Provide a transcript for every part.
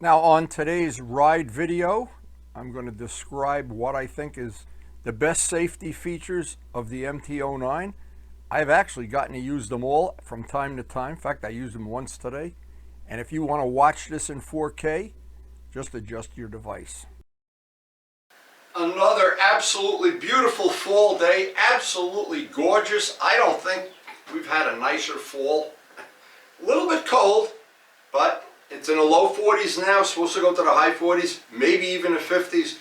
Now on today's ride video, I'm going to describe what I think is the best safety features of the MT09. I've actually gotten to use them all from time to time. In fact, I used them once today. And if you want to watch this in 4K, just adjust your device. Another absolutely beautiful fall day, absolutely gorgeous. I don't think we've had a nicer fall. A little bit cold, but it's in the low 40s now, supposed to go to the high 40s, maybe even the 50s.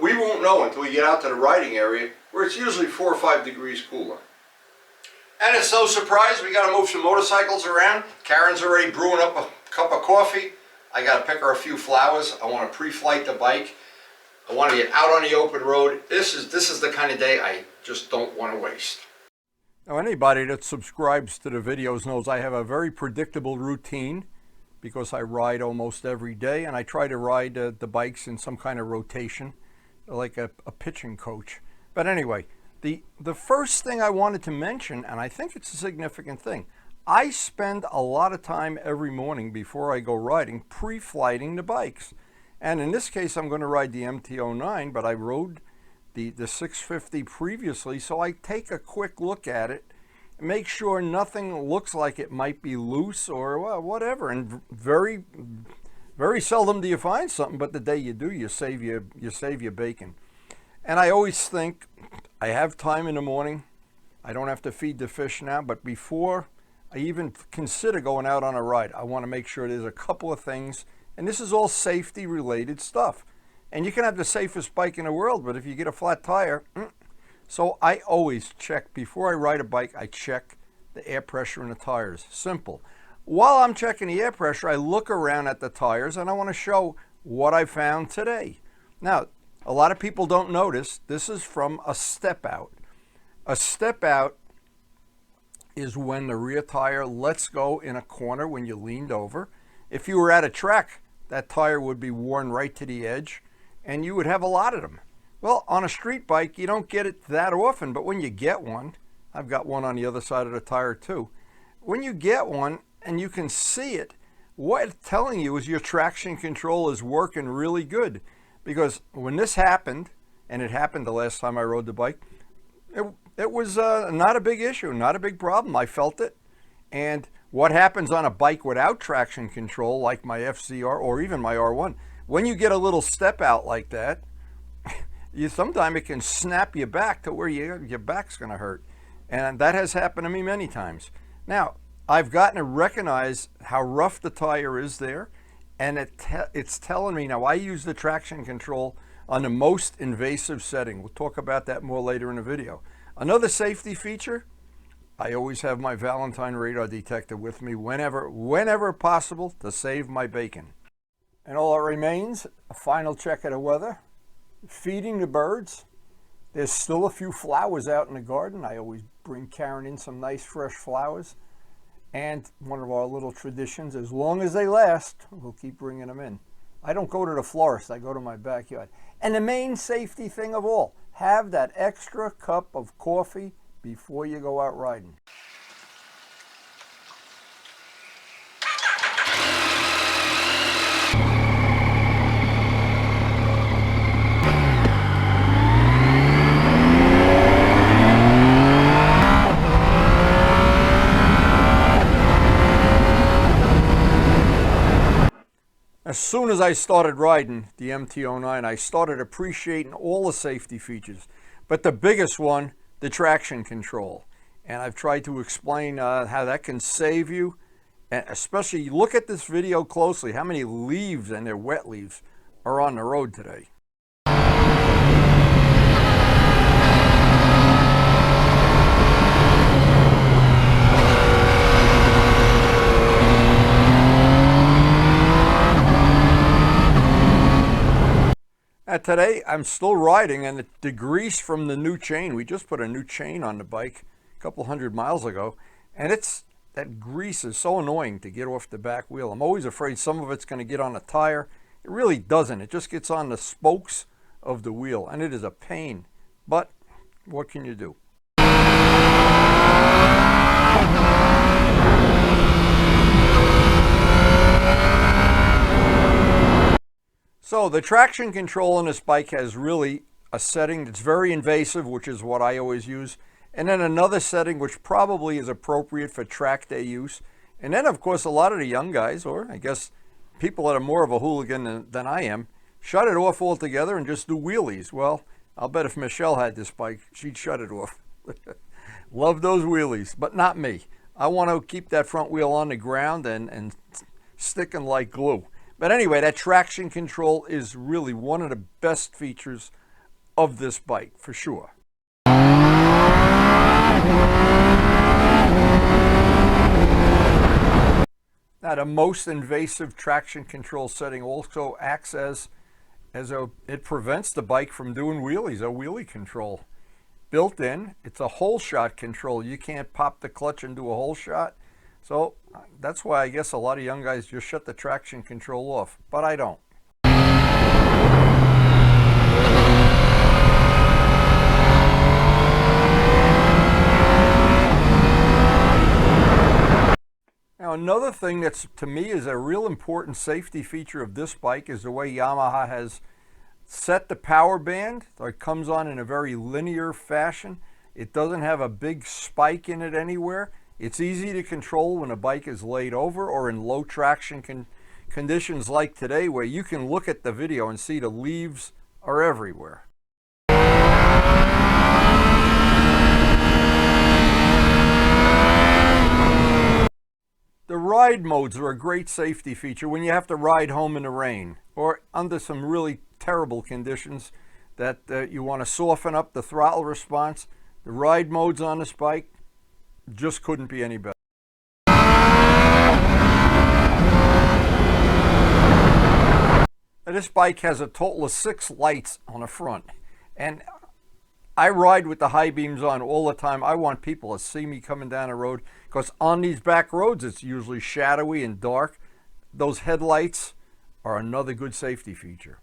We won't know until we get out to the riding area, where it's usually 4 or 5 degrees cooler. And it's no surprise, we got to move some motorcycles around. Karen's already brewing up a cup of coffee. I got to pick her a few flowers. I want to pre-flight the bike. I want to get out on the open road. This is the kind of day I just don't want to waste. Now, anybody that subscribes to the videos knows I have a very predictable routine because I ride almost every day, and I try to ride the bikes in some kind of rotation, like a pitching coach. But anyway, the first thing I wanted to mention, and I think it's a significant thing, I spend a lot of time every morning before I go riding pre-flighting the bikes. And in this case, I'm going to ride the MT09, but I rode the 650 previously, so I take a quick look at it, make sure nothing looks like it might be loose or well, whatever. And very, very seldom do you find something, but the day you do, you save your bacon. And I always think I have time in the morning. I don't have to feed the fish now, but before I even consider going out on a ride, I want to make sure there's a couple of things. And this is all safety related stuff. And you can have the safest bike in the world, but if you get a flat tire, so I always check, before I ride a bike, I check the air pressure in the tires. Simple. While I'm checking the air pressure, I look around at the tires and I want to show what I found today. Now, a lot of people don't notice, this is from a step out. A step out is when the rear tire lets go in a corner when you leaned over. If you were at a track, that tire would be worn right to the edge and you would have a lot of them. Well, on a street bike, you don't get it that often, but when you get one, I've got one on the other side of the tire too. When you get one and you can see it, what it's telling you is your traction control is working really good. Because when this happened, and it happened the last time I rode the bike, it was not a big issue, not a big problem. I felt it. And what happens on a bike without traction control, like my FZR or even my R1, when you get a little step out like that, sometimes it can snap you back to where your back's going to hurt. And that has happened to me many times. Now, I've gotten to recognize how rough the tire is there, and it's telling me, now I use the traction control on the most invasive setting. We'll talk about that more later in the video. Another safety feature, I always have my Valentine radar detector with me whenever possible to save my bacon. And all that remains, a final check of the weather, feeding the birds. There's still a few flowers out in the garden. I always bring Karen in some nice fresh flowers. And one of our little traditions, as long as they last, we'll keep bringing them in. I don't go to the florist, I go to my backyard. And the main safety thing of all, have that extra cup of coffee before you go out riding. As soon as I started riding the MT09, I started appreciating all the safety features, but the biggest one, the traction control. And I've tried to explain how that can save you, and especially look at this video closely, how many leaves, and they're wet leaves, are on the road today. Today I'm still riding, and the grease from the new chain, we just put a new chain on the bike a couple 100 miles ago, and that grease is so annoying to get off the back wheel. I'm always afraid some of it's going to get on the tire. It really doesn't. It just gets on the spokes of the wheel, and it is a pain, but what can you do? So the traction control on this bike has really a setting that's very invasive, which is what I always use, and then another setting which probably is appropriate for track day use. And then of course a lot of the young guys, or I guess people that are more of a hooligan than I am, shut it off altogether and just do wheelies. Well, I'll bet if Michelle had this bike, she'd shut it off. Love those wheelies, but not me. I want to keep that front wheel on the ground and sticking like glue. But anyway, that traction control is really one of the best features of this bike, for sure. Now, the most invasive traction control setting also acts as it prevents the bike from doing wheelies, a wheelie control. Built in, it's a hole shot control. You can't pop the clutch and do a hole shot. So that's why I guess a lot of young guys just shut the traction control off, but I don't. Now another thing that's to me is a real important safety feature of this bike is the way Yamaha has set the power band. It comes on in a very linear fashion. It doesn't have a big spike in it anywhere. It's easy to control when a bike is laid over or in low traction conditions like today, where you can look at the video and see the leaves are everywhere. The ride modes are a great safety feature when you have to ride home in the rain or under some really terrible conditions that you want to soften up the throttle response. The ride modes on this bike just couldn't be any better. Now, this bike has a total of 6 lights on the front, and I ride with the high beams on all the time. I want people to see me coming down the road because on these back roads it's usually shadowy and dark. Those headlights are another good safety feature.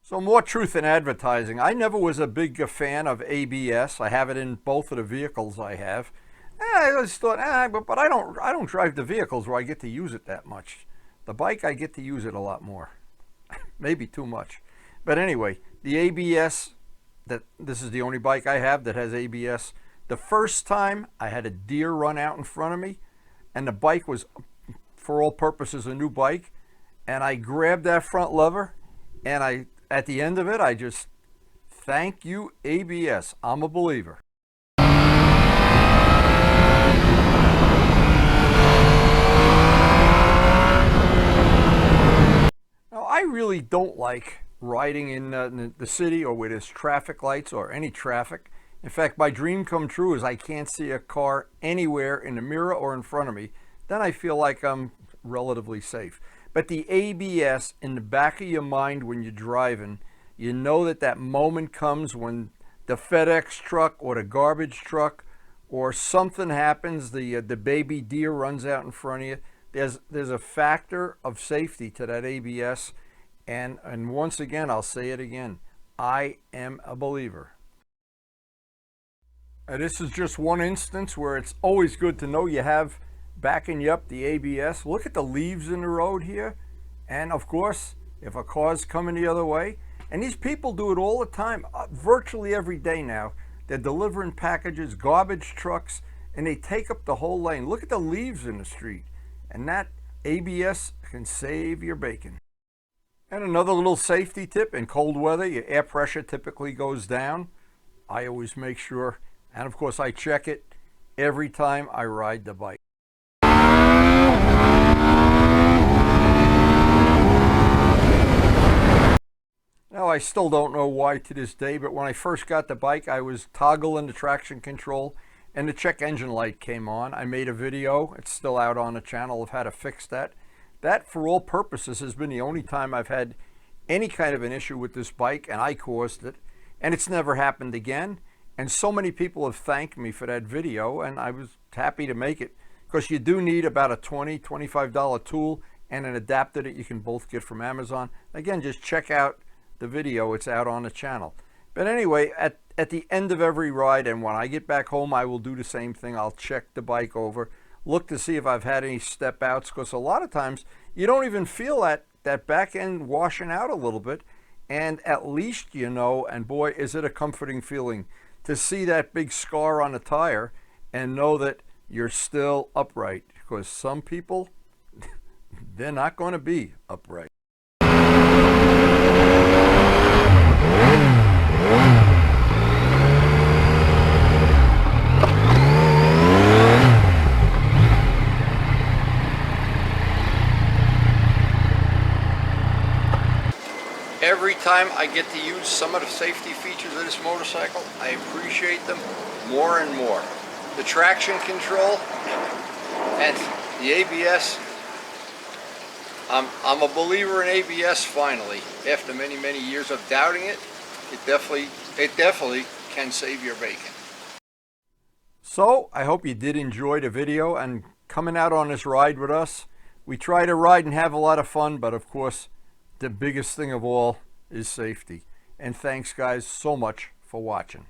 So more truth in advertising. I never was a big fan of ABS. I have it in both of the vehicles I have. I just thought, but I don't drive the vehicles where I get to use it that much. The bike, I get to use it a lot more. Maybe too much. But anyway, the ABS, this is the only bike I have that has ABS. The first time I had a deer run out in front of me, and the bike was, for all purposes, a new bike, and I grabbed that front lever, and at the end of it, I just, thank you, ABS. I'm a believer. Now, I really don't like riding in the city or where there's traffic lights or any traffic. In fact, my dream come true is I can't see a car anywhere in the mirror or in front of me. Then I feel like I'm relatively safe. But the ABS in the back of your mind when you're driving, you know that moment comes when the FedEx truck or the garbage truck or something happens, the baby deer runs out in front of you. There's a factor of safety to that ABS. And once again, I'll say it again, I am a believer. This is just one instance where it's always good to know you have backing you up the ABS. Look at the leaves in the road here. And of course, if a car's coming the other way, and these people do it all the time, virtually every day now, they're delivering packages, garbage trucks, and they take up the whole lane. Look at the leaves in the street. And that ABS can save your bacon. And another little safety tip, in cold weather, your air pressure typically goes down. I always make sure, and of course I check it every time I ride the bike. Now, I still don't know why to this day, but when I first got the bike, I was toggling the traction control and the check engine light came on. I made a video, it's still out on the channel, of how to fix that. That, for all purposes, has been the only time I've had any kind of an issue with this bike, and I caused it, and it's never happened again. And so many people have thanked me for that video, and I was happy to make it, because you do need about a $20, $25 tool and an adapter that you can both get from Amazon. Again, just check out the video, it's out on the channel. But anyway, at the end of every ride, and when I get back home, I will do the same thing. I'll check the bike over, look to see if I've had any step outs, because a lot of times you don't even feel that back end washing out a little bit, and at least you know, and boy, is it a comforting feeling to see that big scar on a tire and know that you're still upright, because some people, they're not going to be upright. Every time I get to use some of the safety features of this motorcycle, I appreciate them more and more. The traction control and the ABS. I'm a believer in ABS finally. After many, many years of doubting it, it definitely can save your bacon. So I hope you did enjoy the video and coming out on this ride with us. We try to ride and have a lot of fun, but of course, the biggest thing of all is safety. And thanks guys so much for watching.